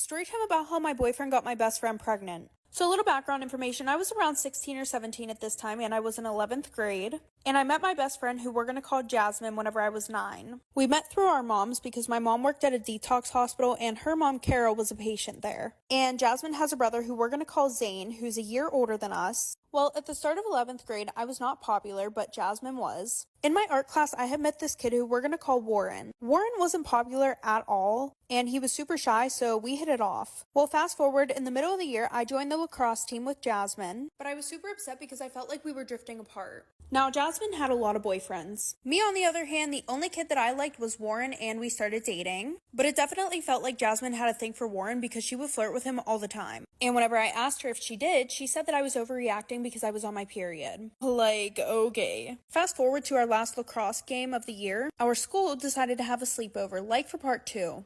Storytime about how my boyfriend got my best friend pregnant. So a little background information, I was around 16 or 17 at this time and I was in 11th grade. And I met my best friend, who we're going to call Jasmine, whenever I was 9. We met through our moms because my mom worked at a detox hospital and her mom, Carol, was a patient there. And Jasmine has a brother who we're going to call Zane, who's a year older than us. Well, at the start of 11th grade, I was not popular, but Jasmine was. In my art class, I had met this kid who we're going to call Warren. Warren wasn't popular at all, and he was super shy, so we hit it off. Well, fast forward, in the middle of the year, I joined the lacrosse team with Jasmine, but I was super upset because I felt like we were drifting apart. Now, Jasmine had a lot of boyfriends. Me, on the other hand, the only kid that I liked was Warren, and we started dating. But it definitely felt like Jasmine had a thing for Warren because she would flirt with him all the time. And whenever I asked her if she did, she said that I was overreacting because I was on my period. Like, okay. Fast forward to our last lacrosse game of the year. Our school decided to have a sleepover, like for part 2.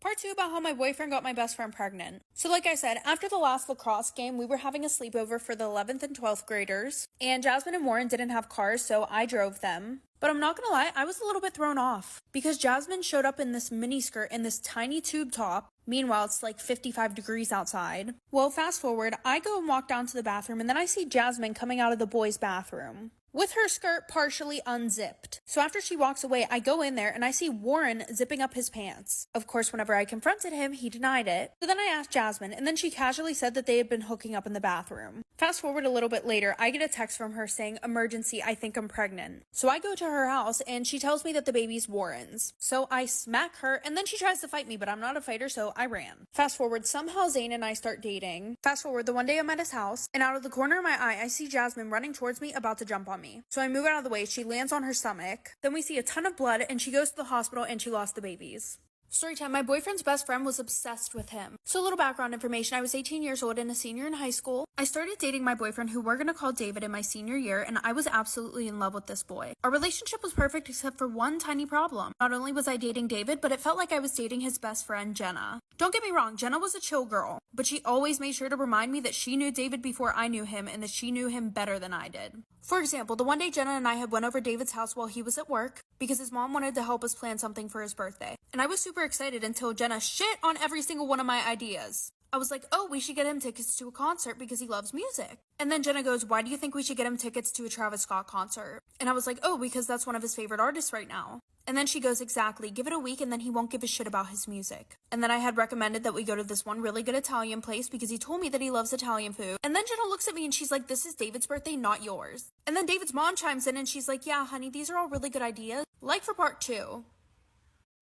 Part 2 about how my boyfriend got my best friend pregnant. So like I said, after the last lacrosse game, we were having a sleepover for the 11th and 12th graders. And Jasmine and Warren didn't have cars, so I drove them. But I'm not gonna lie, I was a little bit thrown off. Because Jasmine showed up in this miniskirt and this tiny tube top. Meanwhile, it's like 55 degrees outside. Well, fast forward, I go and walk down to the bathroom and then I see Jasmine coming out of the boys' bathroom with her skirt partially unzipped. So after she walks away, I go in there and I see Warren zipping up his pants. Of course, whenever I confronted him, he denied it. So then I asked Jasmine, and then she casually said that they had been hooking up in the bathroom. Fast forward a little bit later, I get a text from her saying, "Emergency, I think I'm pregnant." So I go to her house and she tells me that the baby's Warren's. So I smack her and then she tries to fight me, but I'm not a fighter, so I ran. Fast forward, somehow Zane and I start dating. Fast forward, the one day I'm at his house, and out of the corner of my eye, I see Jasmine running towards me, about to jump on me. So I move out of the way, she lands on her stomach. Then we see a ton of blood and she goes to the hospital and she lost the babies. Storytime, my boyfriend's best friend was obsessed with him. So a little background information, I was 18 years old and a senior in high school. I started dating my boyfriend, who we're going to call David, in my senior year, and I was absolutely in love with this boy. Our relationship was perfect except for one tiny problem. Not only was I dating David, but it felt like I was dating his best friend, Jenna. Don't get me wrong, Jenna was a chill girl, but she always made sure to remind me that she knew David before I knew him and that she knew him better than I did. For example, the one day Jenna and I had went over David's house while he was at work because his mom wanted to help us plan something for his birthday. And I was super excited until Jenna shit on every single one of my ideas. I was like, oh, we should get him tickets to a concert because he loves music. And then Jenna goes, why do you think we should get him tickets to a Travis Scott concert? And I was like, oh, because that's one of his favorite artists right now. And then she goes, exactly, give it a week and then he won't give a shit about his music. And then I had recommended that we go to this one really good Italian place because he told me that he loves Italian food. And then Jenna looks at me and she's like, this is David's birthday, not yours. And then David's mom chimes in and she's like, yeah, honey, these are all really good ideas. Like for part 2.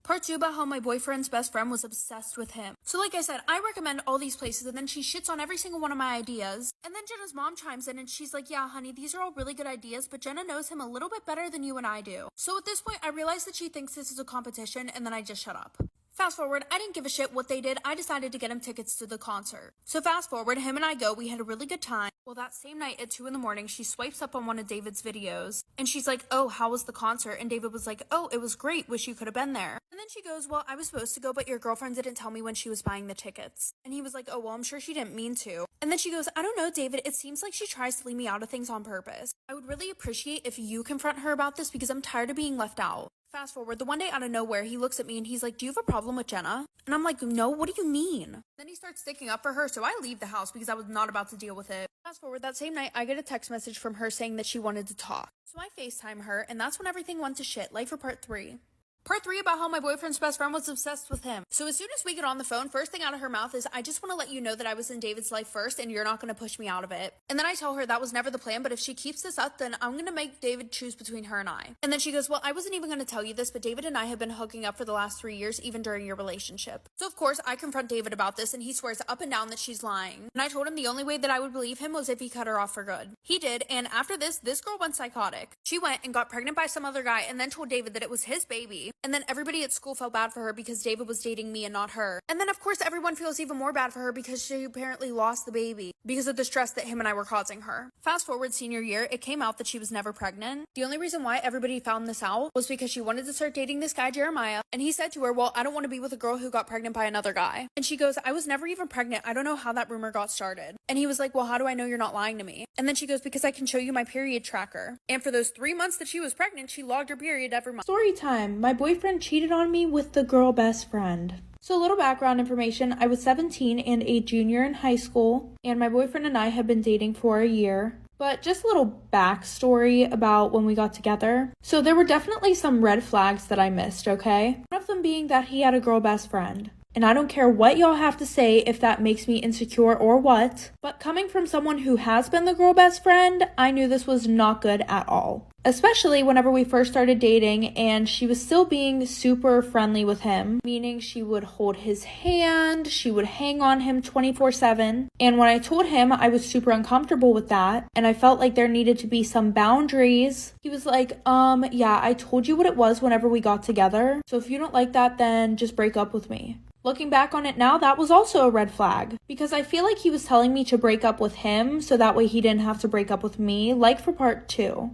Part 2 about how my boyfriend's best friend was obsessed with him. So like I said, I recommend all these places and then she shits on every single one of my ideas. And then Jenna's mom chimes in and she's like, yeah, honey, these are all really good ideas, but Jenna knows him a little bit better than you and I do. So at this point, I realized that she thinks this is a competition and then I just shut up. Fast forward, I didn't give a shit what they did. I decided to get him tickets to the concert. So fast forward, him and I go, we had a really good time. Well, that same night at 2 a.m, she swipes up on one of David's videos and she's like, oh, how was the concert? And David was like, oh, it was great. Wish you could have been there. And then she goes, well, I was supposed to go, but your girlfriend didn't tell me when she was buying the tickets. And he was like, oh, well, I'm sure she didn't mean to. And then she goes, I don't know, David, it seems like she tries to leave me out of things on purpose. I would really appreciate if you confront her about this because I'm tired of being left out. Fast forward, the one day out of nowhere, he looks at me and he's like, do you have a problem with Jenna? And I'm like, no, what do you mean? Then he starts sticking up for her, so I leave the house because I was not about to deal with it. Fast forward, that same night, I get a text message from her saying that she wanted to talk. So I FaceTime her, and that's when everything went to shit, like for part 3. Part 3 about how my boyfriend's best friend was obsessed with him. So as soon as we get on the phone, first thing out of her mouth is, I just want to let you know that I was in David's life first and you're not going to push me out of it. And then I tell her that was never the plan, but if she keeps this up, then I'm going to make David choose between her and I. And then she goes, well, I wasn't even going to tell you this, but David and I have been hooking up for the last 3 years, even during your relationship. So of course, I confront David about this and he swears up and down that she's lying. And I told him the only way that I would believe him was if he cut her off for good. He did, and after this girl went psychotic. She went and got pregnant by some other guy and then told David that it was his baby. And then everybody at school felt bad for her because David was dating me and not her. And then of course everyone feels even more bad for her because she apparently lost the baby because of the stress that him and I were causing her. Fast forward senior year, it came out that she was never pregnant. The only reason why everybody found this out was because she wanted to start dating this guy Jeremiah, and he said to her, well, I don't want to be with a girl who got pregnant by another guy. And she goes, I was never even pregnant. I don't know how that rumor got started. And he was like, well, how do I know you're not lying to me? And then she goes, because I can show you my period tracker. And for those 3 months that she was pregnant, she logged her period every month. Story time. My boyfriend boyfriend cheated on me with the girl best friend. So a little background information, I was 17 and a junior in high school, and my boyfriend and I had been dating for a year. But just a little backstory about when we got together. So there were definitely some red flags that I missed, okay? One of them being that he had a girl best friend. And I don't care what y'all have to say if that makes me insecure or what, but coming from someone who has been the girl best friend, I knew this was not good at all. Especially whenever we first started dating and she was still being super friendly with him, meaning she would hold his hand, she would hang on him 24/7. And when I told him I was super uncomfortable with that and I felt like there needed to be some boundaries, he was like, yeah, I told you what it was whenever we got together. So if you don't like that, then just break up with me. Looking back on it now, that was also a red flag because I feel like he was telling me to break up with him so that way he didn't have to break up with me, like for part 2.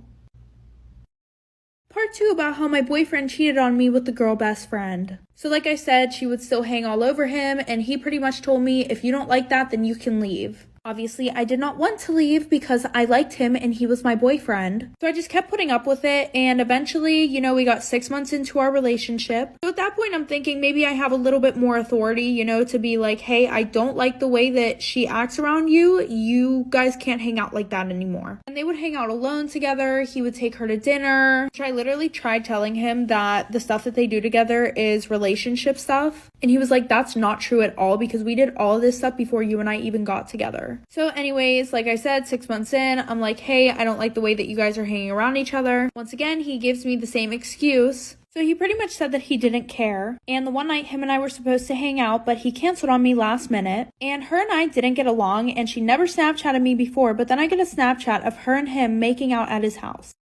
Part 2 about how my boyfriend cheated on me with the girl best friend. So like I said, she would still hang all over him and he pretty much told me, if you don't like that, then you can leave. Obviously, I did not want to leave because I liked him and he was my boyfriend. So I just kept putting up with it, and eventually, we got 6 months into our relationship. So at that point, I'm thinking maybe I have a little bit more authority, to be like, hey, I don't like the way that she acts around you. You guys can't hang out like that anymore. And they would hang out alone together. He would take her to dinner. I literally tried telling him that the stuff that they do together is relationship stuff. And he was like, that's not true at all because we did all of this stuff before you and I even got together. So anyways, like I said, 6 months in, I'm like, hey, I don't like the way that you guys are hanging around each other. Once again, he gives me the same excuse. So he pretty much said that he didn't care. And the one night him and I were supposed to hang out, but he canceled on me last minute. And her and I didn't get along and she never Snapchatted me before, but then I get a Snapchat of her and him making out at his house.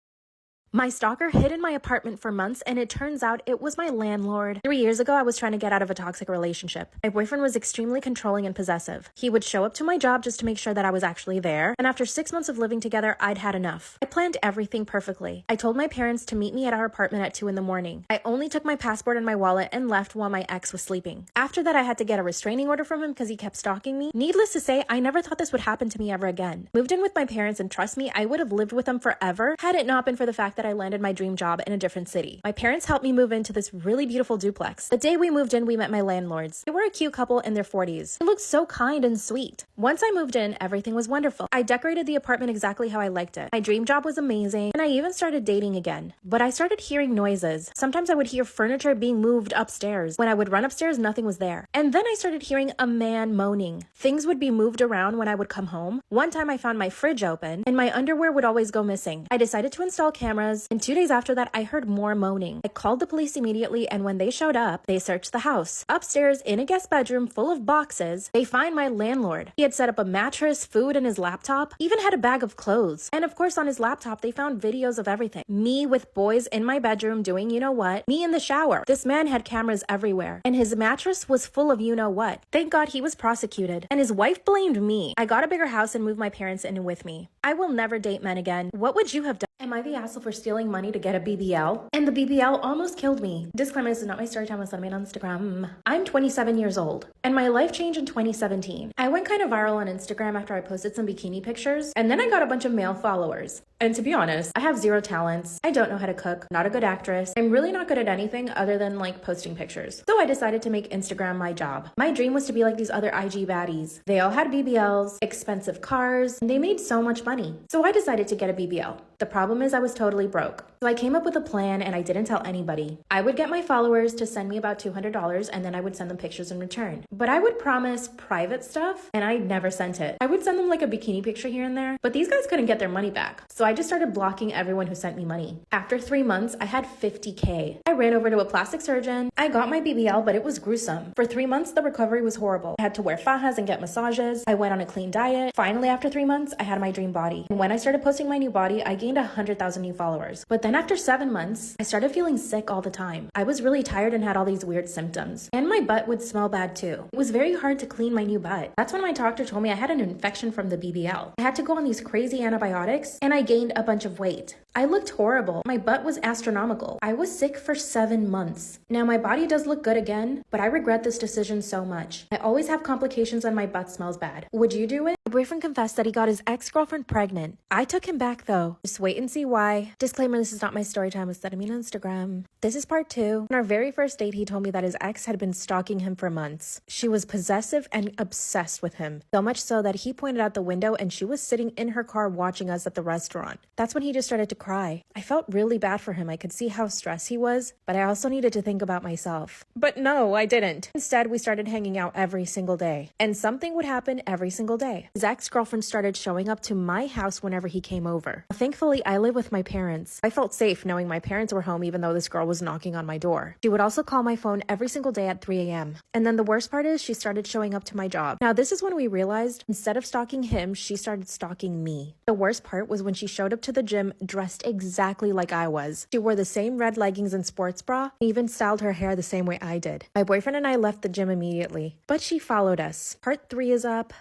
My stalker hid in my apartment for months, and it turns out it was my landlord. 3 years ago, I was trying to get out of a toxic relationship. My boyfriend was extremely controlling and possessive. He would show up to my job just to make sure that I was actually there, and after 6 months of living together, I'd had enough. I planned everything perfectly. I told my parents to meet me at our apartment at 2 a.m. I only took my passport and my wallet and left while my ex was sleeping. After that, I had to get a restraining order from him because he kept stalking me. Needless to say, I never thought this would happen to me ever again. Moved in with my parents, and trust me, I would have lived with them forever had it not been for the fact that I landed my dream job in a different city. My parents helped me move into this really beautiful duplex. The day we moved in, we met my landlords. They were a cute couple in their 40s. They looked so kind and sweet. Once I moved in, everything was wonderful. I decorated the apartment exactly how I liked it. My dream job was amazing, and I even started dating again. But I started hearing noises. Sometimes I would hear furniture being moved upstairs. When I would run upstairs, nothing was there. And then I started hearing a man moaning. Things would be moved around when I would come home. One time I found my fridge open, and my underwear would always go missing. I decided to install cameras, and 2 days after that, I heard more moaning. I called the police immediately, and when they showed up, they searched the house. Upstairs, in a guest bedroom full of boxes, they find my landlord. He had set up a mattress, food, and his laptop, even had a bag of clothes. And of course, on his laptop, they found videos of everything. Me with boys in my bedroom doing you-know-what, me in the shower. This man had cameras everywhere, and his mattress was full of you-know-what. Thank God he was prosecuted, and his wife blamed me. I got a bigger house and moved my parents in with me. I will never date men again. What would you have done? Am I the asshole for stealing money to get a BBL? And the BBL almost killed me. Disclaimer, this is not my story time, was made on Instagram. I'm 27 years old, and my life changed in 2017. I went kind of viral on Instagram after I posted some bikini pictures, and then I got a bunch of male followers. And to be honest, I have zero talents. I don't know how to cook, not a good actress. I'm really not good at anything other than posting pictures. So I decided to make Instagram my job. My dream was to be like these other IG baddies. They all had BBLs, expensive cars, and they made so much money. So I decided to get a BBL. The problem is I was totally broke. So I came up with a plan and I didn't tell anybody. I would get my followers to send me about $200 and then I would send them pictures in return. But I would promise private stuff and I never sent it. I would send them a bikini picture here and there, but these guys couldn't get their money back. So I just started blocking everyone who sent me money. After 3 months, I had 50K. I ran over to a plastic surgeon. I got my BBL, but it was gruesome. For 3 months, the recovery was horrible. I had to wear fajas and get massages. I went on a clean diet. Finally, after 3 months, I had my dream body. And when I started posting my new body, I gained 100,000 new followers. But then after 7 months, I started feeling sick all the time. I was really tired and had all these weird symptoms. And my butt would smell bad too. It was very hard to clean my new butt. That's when my doctor told me I had an infection from the BBL. I had to go on these crazy antibiotics and I gained a bunch of weight. I looked horrible. My butt was astronomical. I was sick for 7 months. Now my body does look good again, but I regret this decision so much. I always have complications and my butt smells bad. Would you do it? My boyfriend confessed that he got his ex-girlfriend pregnant. I took him back though. Just wait and see why. Disclaimer, this is not my story time with Storytime on Instagram. This is part 2. On our very first date, he told me that his ex had been stalking him for months. She was possessive and obsessed with him. So much so that he pointed out the window and she was sitting in her car watching us at the restaurant. That's when he just started to cry. I felt really bad for him. I could see how stressed he was, but I also needed to think about myself. But no, I didn't. Instead, we started hanging out every single day. And something would happen every single day. His ex-girlfriend started showing up to my house whenever he came over. Thankfully, I live with my parents. I felt safe knowing my parents were home even though this girl was knocking on my door. She would also call my phone every single day at 3 a.m. And then the worst part is she started showing up to my job. Now, this is when we realized instead of stalking him, she started stalking me. The worst part was when she showed up to the gym dressed exactly like I was. She wore the same red leggings and sports bra, and even styled her hair the same way I did. My boyfriend and I left the gym immediately, but she followed us. Part 3 is up.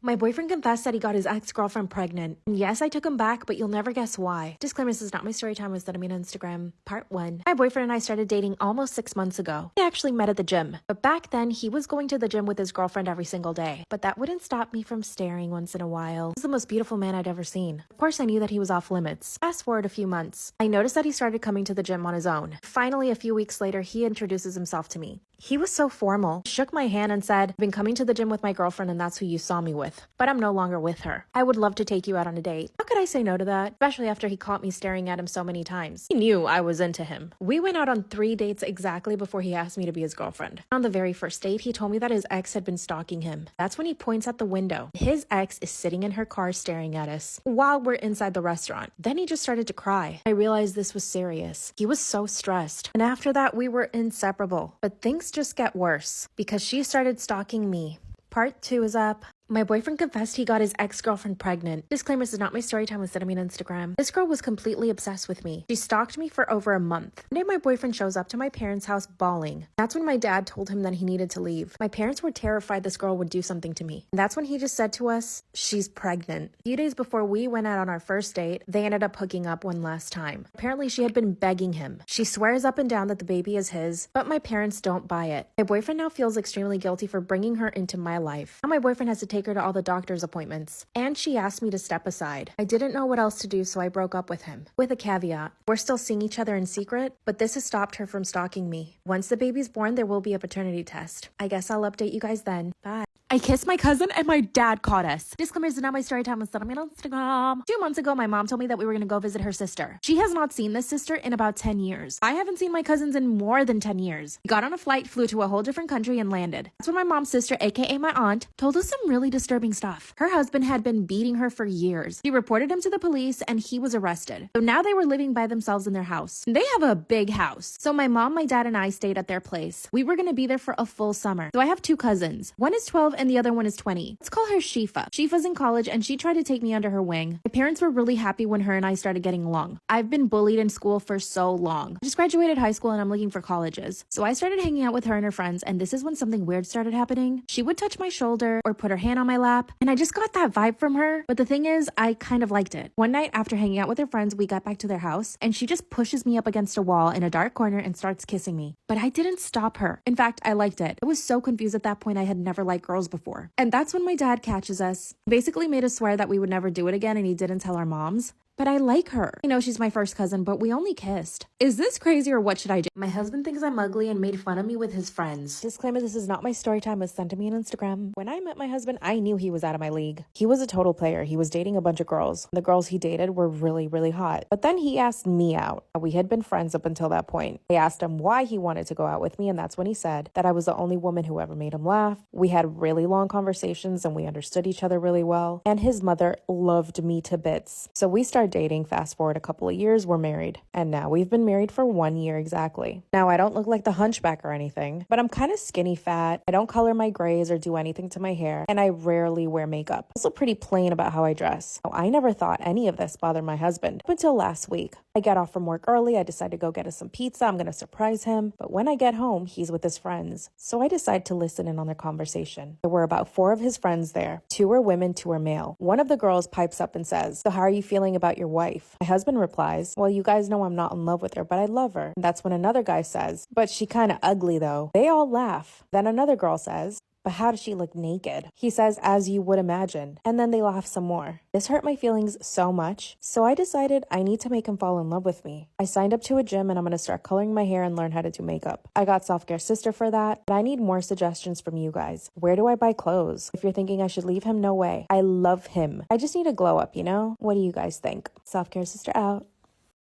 My boyfriend confessed that he got his ex-girlfriend pregnant. And yes, I took him back, but you'll never guess why. Disclaimer, this is not my story time with Storytime on Instagram. Part 1. My boyfriend and I started dating almost 6 months ago. We actually met at the gym. But back then, he was going to the gym with his girlfriend every single day. But that wouldn't stop me from staring once in a while. He was the most beautiful man I'd ever seen. Of course, I knew that he was off limits. Fast forward a few months. I noticed that he started coming to the gym on his own. Finally, a few weeks later, he introduces himself to me. He was so formal, shook my hand and said, I've been coming to the gym with my girlfriend and that's who you saw me with. But I'm no longer with her. I would love to take you out on a date. How could I say no to that? Especially after he caught me staring at him so many times. He knew I was into him. We went out on 3 dates exactly before he asked me to be his girlfriend. On the very first date, he told me that his ex had been stalking him. That's when he points at the window. His ex is sitting in her car staring at us while we're inside the restaurant. Then he just started to cry. I realized this was serious. He was so stressed. And after that, we were inseparable. But things just get worse because she started stalking me. Part 2 is up. My boyfriend confessed he got his ex-girlfriend pregnant. Disclaimer, this is not my story time with Storytime on Instagram. This girl was completely obsessed with me. She stalked me for over a month. One day my boyfriend shows up to my parents' house bawling. That's when my dad told him that he needed to leave. My parents were terrified this girl would do something to me. And that's when he just said to us, she's pregnant. A few days before we went out on our first date, they ended up hooking up one last time. Apparently she had been begging him. She swears up and down that the baby is his, but my parents don't buy it. My boyfriend now feels extremely guilty for bringing her into my life. Now my boyfriend has to take her to all the doctor's appointments, and she asked me to step aside. I didn't know what else to do, so I broke up with him. With a caveat, we're still seeing each other in secret, but this has stopped her from stalking me. Once the baby's born, there will be a paternity test. I guess I'll update you guys then. Bye. I kissed my cousin and my dad caught us. Disclaimer, this is not my story time with Storytime on Instagram. 2 months ago, my mom told me that we were going to go visit her sister. She has not seen this sister in about 10 years. I haven't seen my cousins in more than 10 years. We got on a flight, flew to a whole different country, and landed. That's when my mom's sister, aka my aunt, told us some really disturbing stuff. Her husband had been beating her for years. She reported him to the police and he was arrested. So now they were living by themselves in their house. They have a big house. So my mom, my dad, and I stayed at their place. We were going to be there for a full summer. So I have 2 cousins. One is 12 and the other one is 20. Let's call her Shifa. Shifa's in college and she tried to take me under her wing. My parents were really happy when her and I started getting along. I've been bullied in school for so long. I just graduated high school and I'm looking for colleges. So I started hanging out with her and her friends, and this is when something weird started happening. She would touch my shoulder or put her hand on my lap, and I just got that vibe from her. But the thing is, I kind of liked it. One night after hanging out with her friends, we got back to their house and she just pushes me up against a wall in a dark corner and starts kissing me. But I didn't stop her. In fact, I liked it. I was so confused at that point. I had never liked girls before. And that's when my dad catches us. Basically made us swear that we would never do it again, and he didn't tell our moms. But I like her. I know she's my first cousin, but we only kissed. Is this crazy or what should I do? My husband thinks I'm ugly and made fun of me with his friends. Disclaimer, this is not my story time with Sent to me on Instagram. When I met my husband, I knew he was out of my league. He was a total player. He was dating a bunch of girls. The girls he dated were really, really hot. But then he asked me out. We had been friends up until that point. I asked him why he wanted to go out with me, and that's when he said that I was the only woman who ever made him laugh. We had really long conversations and we understood each other really well. And his mother loved me to bits. So we started dating. Fast forward a couple of years, we're married. And now we've been married for 1 year exactly. Now I don't look like the hunchback or anything, but I'm kind of skinny fat. I don't color my grays or do anything to my hair, and I rarely wear makeup. I'm also pretty plain about how I dress. Now, I never thought any of this bothered my husband up until last week. I get off from work early. I decide to go get us some pizza. I'm going to surprise him. But when I get home, he's with his friends. So I decide to listen in on their conversation. There were about 4 of his friends there. 2 were women, 2 were male. One of the girls pipes up and says, "So how are you feeling about your wife? My husband replies, well, you guys know I'm not in love with her, but I love her. And that's when another guy says, but she kind of ugly though. They all laugh. Then another girl says, but how does she look naked? He says, as you would imagine. And then they laugh some more. This hurt my feelings so much. So I decided I need to make him fall in love with me. I signed up to a gym and I'm going to start coloring my hair and learn how to do makeup. I got Self-Care Sister for that, but I need more suggestions from you guys. Where do I buy clothes? If you're thinking I should leave him, no way. I love him. I just need a glow up, you know? What do you guys think? Self-Care Sister out.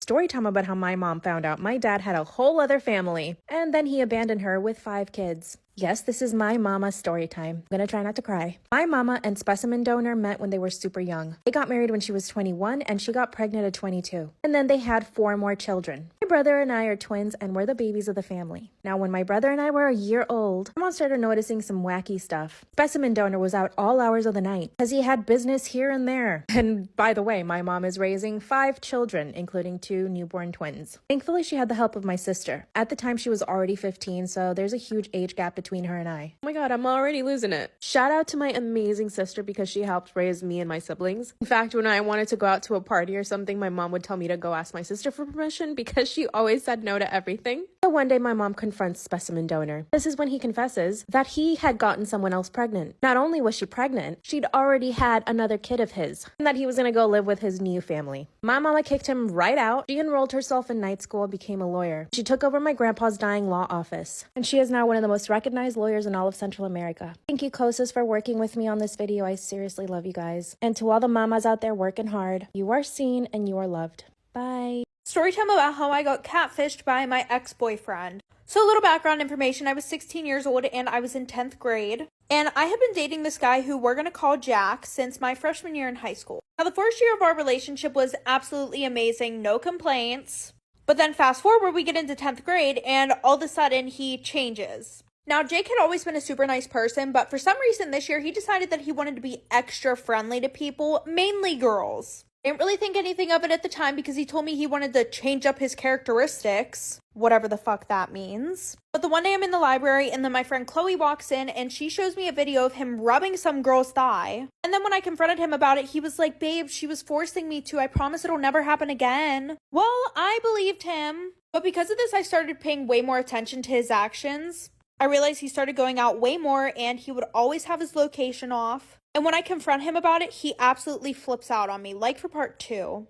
Story time about how my mom found out my dad had a whole other family, and then he abandoned her with 5 kids. Yes, this is my mama's story time. I'm gonna try not to cry. My mama and specimen donor met when they were super young. They got married when she was 21 and she got pregnant at 22. And then they had 4 more children. My brother and I are twins and we're the babies of the family. Now, when my brother and I were a year old, my mom started noticing some wacky stuff. Specimen donor was out all hours of the night because he had business here and there. And by the way, my mom is raising 5 children, including 2 newborn twins. Thankfully, she had the help of my sister. At the time, she was already 15, so there's a huge age gap between her and I. Oh my god, I'm already losing it. Shout out to my amazing sister because she helped raise me and my siblings. In fact, when I wanted to go out to a party or something, my mom would tell me to go ask my sister for permission because she always said no to everything. So one day my mom confronts specimen donor. This is when he confesses that he had gotten someone else pregnant. Not only was she pregnant, she'd already had another kid of his, and that he was gonna go live with his new family. My mama kicked him right out. She enrolled herself in night school and became a lawyer. She took over my grandpa's dying law office, and she is now one of the most recognized lawyers in all of Central America. Thank you, closest, for working with me on this video. I seriously love you guys. And to all the mamas out there working hard, you are seen and you are loved. Bye. Storytime about how I got catfished by my ex-boyfriend. So a little background information, I was 16 years old and I was in 10th grade. And I had been dating this guy who we're going to call Jack since my freshman year in high school. Now the first year of our relationship was absolutely amazing, no complaints. But then fast forward, we get into 10th grade and all of a sudden he changes. Now, Jake had always been a super nice person, but for some reason this year he decided that he wanted to be extra friendly to people, mainly girls. I didn't really think anything of it at the time because he told me he wanted to change up his characteristics, whatever the fuck that means. But the one day I'm in the library and then my friend Chloe walks in and she shows me a video of him rubbing some girl's thigh. And then when I confronted him about it, he was like, babe, she was forcing me to. I promise it'll never happen again. Well, I believed him. But because of this, I started paying way more attention to his actions. I realized he started going out way more and he would always have his location off. And when I confront him about it, he absolutely flips out on me, like for part 2.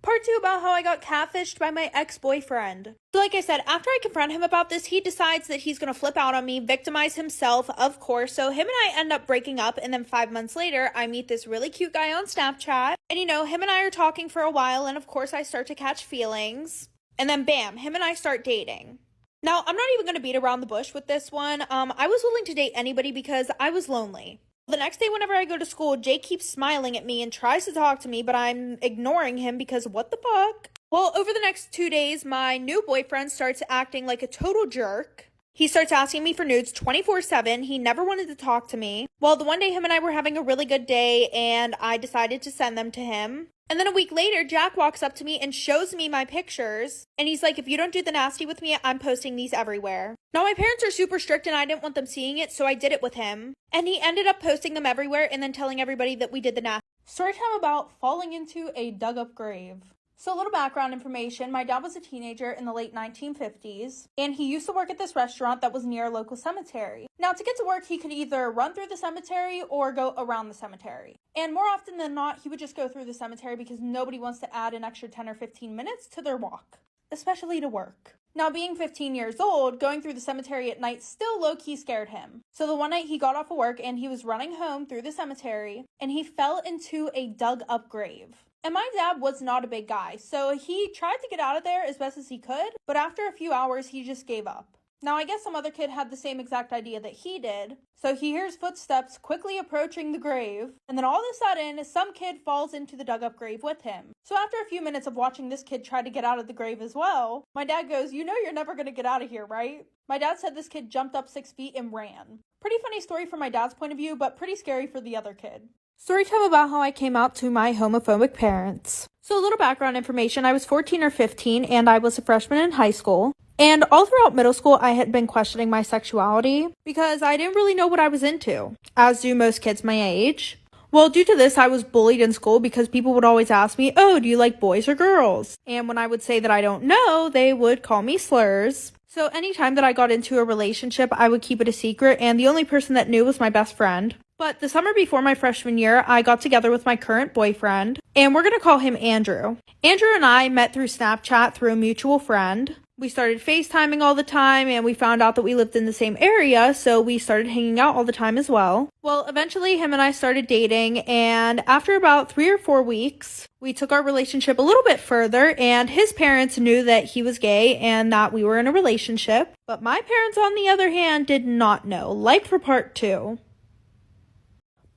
Part 2 about how I got catfished by my ex-boyfriend. So like I said, after I confront him about this, he decides that he's going to flip out on me, victimize himself, of course. So him and I end up breaking up, and then 5 months later, I meet this really cute guy on Snapchat. And you know, him and I are talking for a while, and of course I start to catch feelings. And then bam, him and I start dating. Now, I'm not even going to beat around the bush with this one. I was willing to date anybody because I was lonely. The next day, whenever I go to school, Jake keeps smiling at me and tries to talk to me, but I'm ignoring him because what the fuck? Well, over the next 2 days, my new boyfriend starts acting like a total jerk. He starts asking me for nudes 24/7. He never wanted to talk to me. Well, the one day him and I were having a really good day and I decided to send them to him. And then a week later, Jack walks up to me and shows me my pictures. And he's like, if you don't do the nasty with me, I'm posting these everywhere. Now, my parents are super strict and I didn't want them seeing it, so I did it with him. And he ended up posting them everywhere and then telling everybody that we did the nasty. Storytime about falling into a dug-up grave. So a little background information, my dad was a teenager in the late 1950s, and he used to work at this restaurant that was near a local cemetery. Now, to get to work, he could either run through the cemetery or go around the cemetery. And more often than not, he would just go through the cemetery because nobody wants to add an extra 10 or 15 minutes to their walk, especially to work. Now, being 15 years old, going through the cemetery at night still low-key scared him. So the one night he got off of work and he was running home through the cemetery, and he fell into a dug-up grave. And my dad was not a big guy, so he tried to get out of there as best as he could, but after a few hours, he just gave up. Now, I guess some other kid had the same exact idea that he did, so he hears footsteps quickly approaching the grave, and then all of a sudden, some kid falls into the dug-up grave with him. So after a few minutes of watching this kid try to get out of the grave as well, my dad goes, you know you're never going to get out of here, right? My dad said this kid jumped up 6 feet and ran. Pretty funny story from my dad's point of view, but pretty scary for the other kid. Storytime about how I came out to my homophobic parents. So a little background information, I was 14 or 15 and I was a freshman in high school. And all throughout middle school, I had been questioning my sexuality because I didn't really know what I was into, as do most kids my age. Well, due to this, I was bullied in school because people would always ask me, oh, do you like boys or girls? And when I would say that I don't know, they would call me slurs. So anytime that I got into a relationship, I would keep it a secret, and the only person that knew was my best friend. But the summer before my freshman year, I got together with my current boyfriend, and we're going to call him Andrew. Andrew and I met through Snapchat through a mutual friend. We started FaceTiming all the time, and we found out that we lived in the same area, so we started hanging out all the time as well. Well, eventually him and I started dating, and after about 3 or 4 weeks, we took our relationship a little bit further, and his parents knew that he was gay and that we were in a relationship. But my parents, on the other hand, did not know. Like for part 2.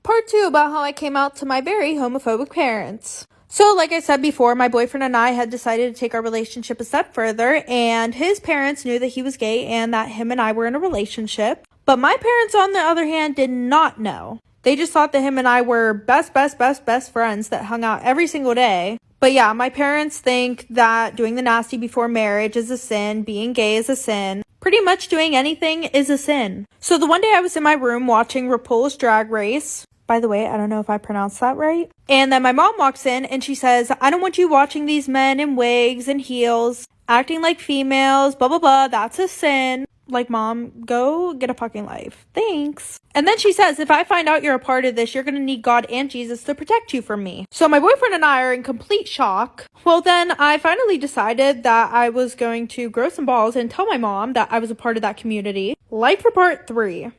Part 2 about how I came out to my very homophobic parents. So, like I said before, my boyfriend and I had decided to take our relationship a step further, and his parents knew that he was gay and that him and I were in a relationship. But my parents, on the other hand, did not know. They just thought that him and I were best friends that hung out every single day. But yeah, my parents think that doing the nasty before marriage is a sin, being gay is a sin. Pretty much doing anything is a sin. So the one day I was in my room watching RuPaul's Drag Race. By the way, I don't know if I pronounced that right. And then my mom walks in and she says, I don't want you watching these men in wigs and heels, acting like females, blah, blah, blah. That's a sin. Like, Mom, go get a fucking life. Thanks. And then she says, if I find out you're a part of this, you're going to need God and Jesus to protect you from me. So my boyfriend and I are in complete shock. Well, then I finally decided that I was going to grow some balls and tell my mom that I was a part of that community. Like for part 3.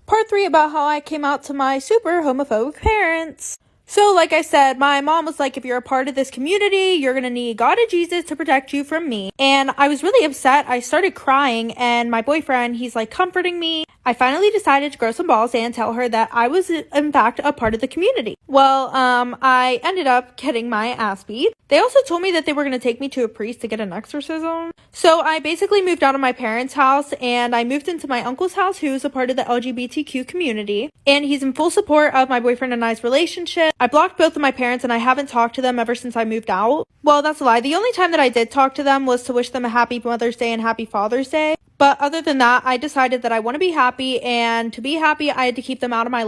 Part 3 about how I came out to my super homophobic parents. So, like I said, my mom was like, if you're a part of this community, you're going to need God and Jesus to protect you from me. And I was really upset. I started crying, and my boyfriend, he's like comforting me. I finally decided to grow some balls and tell her that I was, in fact, a part of the community. Well, I ended up getting my ass beat. They also told me that they were going to take me to a priest to get an exorcism. So I basically moved out of my parents' house, and I moved into my uncle's house, who's a part of the LGBTQ community. And he's in full support of my boyfriend and I's relationship. I blocked both of my parents, and I haven't talked to them ever since I moved out. Well, that's a lie. The only time that I did talk to them was to wish them a happy Mother's Day and happy Father's Day. But other than that, I decided that I want to be happy, and to be happy, I had to keep them out of my life.